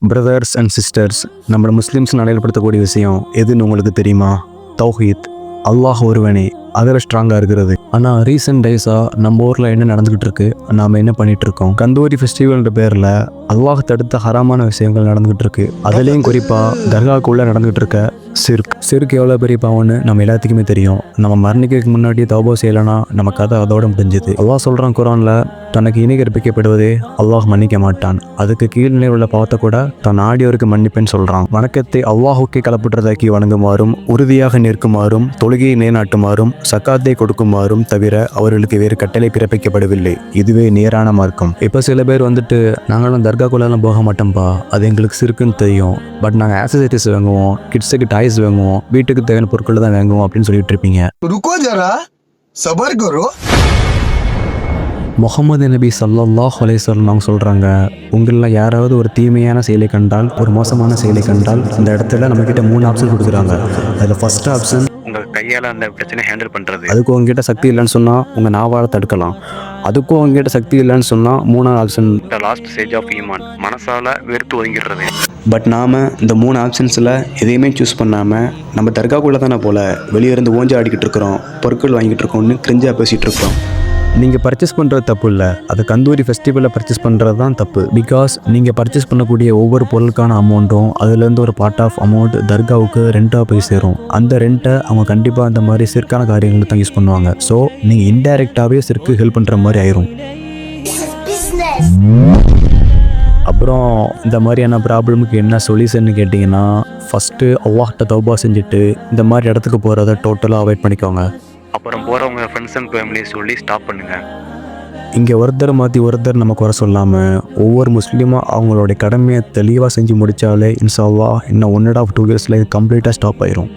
Brothers and sisters, நம்ம Muslims நடைமுறைப்படுத்தக்கூடிய விஷயம் எதுன்னு உங்களுக்கு தெரியுமா? தௌஹீத், அல்லாஹ் ஒருவனே, அதில் ஸ்ட்ராங்காக இருக்கிறது. ஆனால் ரீசெண்ட் டேஸாக நம்ம ஊரில் என்ன நடந்துக்கிட்டு இருக்கு, நாம் என்ன பண்ணிகிட்டு இருக்கோம்? கந்தூரி ஃபெஸ்டிவல்ன்ற பேரில் அல்லாஹ் தடுத்த ஹராமான விஷயங்கள் நடந்துக்கிட்டு இருக்கு. அதுலேயும் குறிப்பாக தர்காவுக்குள்ளே நடந்துகிட்டு இருக்க சிறுக்கு எவ்வளோ பெரிய பாவம்னு நம்ம எல்லாத்துக்குமே தெரியும். நம்ம மரணிக்கிறதுக்கு முன்னாடி தௌபா செய்யலைன்னா நம்ம கதை அதோட முடிஞ்சுது. அல்லாஹ் சொல்கிறான் குர்ஆனில், தனக்கு இணை கற்பிக்கப்படுவதே அல்லாஹ் மன்னிக்க மாட்டான், அதுக்கு கீழ்நிலை உள்ள பாவத்தை கூட தன் ஆடியோருக்கு மன்னிப்பேன்னு சொல்கிறான். வணக்கத்தை அல்லாஹுக்கே கலப்புற்றதாக்கி வணங்குமாறும், உறுதியாக நிற்குமாறும், தொழுகையை நிலைநாட்டுமாறும், சக்காத்தை கொடுக்குமாறும் தவிர அவர்களுக்கு வேறு கட்டளை பிறப்பிக்கப்படவில்லை. இதுவே நேரான மார்க்கம். இப்போ சில பேர் வந்துட்டு, நாங்களும் தர்காக்குள்ளெல்லாம் போக மாட்டோம்ப்பா, அது எங்களுக்கு சிறுக்குன்னு தெரியும், பட் நாங்கள் ஆக்சசரிஸ் வாங்குவோம், கிட்ஸுக்கு டாய்ஸ் வாங்குவோம், வீட்டுக்கு தேவையான பொருட்கள் தான் வாங்குவோம் அப்படின்னு சொல்லிட்டு இருப்பீங்க. முஹம்மது நபி ஸல்லல்லாஹு அலைஹி வஸல்லம் அவங்க சொல்கிறாங்க, உங்களில் யாராவது ஒரு தீமையான செயலை கண்டால், ஒரு மோசமான செயலை கண்டால், இந்த இடத்துல நம்மக்கிட்ட 3 ஆப்ஷன் கொடுக்குறாங்க. அதில் ஃபர்ஸ்ட் ஆப்ஷன் உங்கள் கையால் அந்த பிரச்சனை ஹேண்டில் பண்ணுறது. அதுக்கும் உங்ககிட்ட சக்தி இல்லைன்னு சொன்னால் உங்கள் நாவால் தடுக்கலாம். அதுக்கும் உங்ககிட்ட சக்தி இல்லைன்னு சொன்னால் 3ஆவது option the last stage of ஈமான், மனசால் வெறுத்து ஒதுங்கிடுறது. பட் நாம் இந்த 3 ஆப்ஷன்ஸில் எதையுமே சூஸ் பண்ணாமல் நம்ம தர்காக்குள்ளே தானே போல் வெளியே இருந்து ஓஞ்சி ஆடிக்கிட்டு இருக்கிறோம், பொருட்கள் வாங்கிட்டு இருக்கோம்னு கிரிஞ்சாக பேசிகிட்டு இருக்கிறோம். நீங்கள் பர்ச்சேஸ் பண்ணுறது தப்பு இல்லை, அது கந்தூரி ஃபெஸ்டிவலில் பர்ச்சேஸ் பண்ணுறது தான் தப்பு. பிகாஸ் நீங்கள் பர்ச்சேஸ் பண்ணக்கூடிய ஒவ்வொரு பொருளுக்கான அமௌண்ட்டும் அதுலேருந்து ஒரு பார்ட் ஆஃப் அமௌண்ட் தர்காவுக்கு ரெண்ட்டாக போய் சேரும். அந்த ரெண்ட்டை அவங்க கண்டிப்பாக அந்த மாதிரி சிற்கான காரியங்களுக்கு தான் யூஸ் பண்ணுவாங்க. ஸோ நீங்கள் இன்டைரக்டாகவே சிற்கு ஹெல்ப் பண்ணுற மாதிரி ஆயிரும். அப்புறம் இந்த மாதிரியான ப்ராப்ளமுக்கு என்ன சொல்யூஷன் கேட்டிங்கன்னா, ஃபஸ்ட்டு அல்லாஹ்ட்ட தௌபா செஞ்சுட்டு இந்த மாதிரி இடத்துக்கு போகிறத டோட்டலாக அவாய்ட் பண்ணிக்கோங்க. அப்புறம் போகிறவங்க ஃப்ரெண்ட்ஸ் அண்ட் ஃபேமிலி சொல்லி ஸ்டாப் பண்ணுங்கள். இங்கே ஒருத்தர் மாற்றி ஒருத்தர் நம்ம குறை சொல்லாமல் ஒவ்வொரு முஸ்லீமாக அவங்களுடைய கடமையை தெளிவாக செஞ்சு முடித்தாலே இன்ஷா அல்லாஹ் இன்னும் 1.5 to 2 இயர்ஸில் இது கம்ப்ளீட்டாக ஸ்டாப் ஆயிரும்.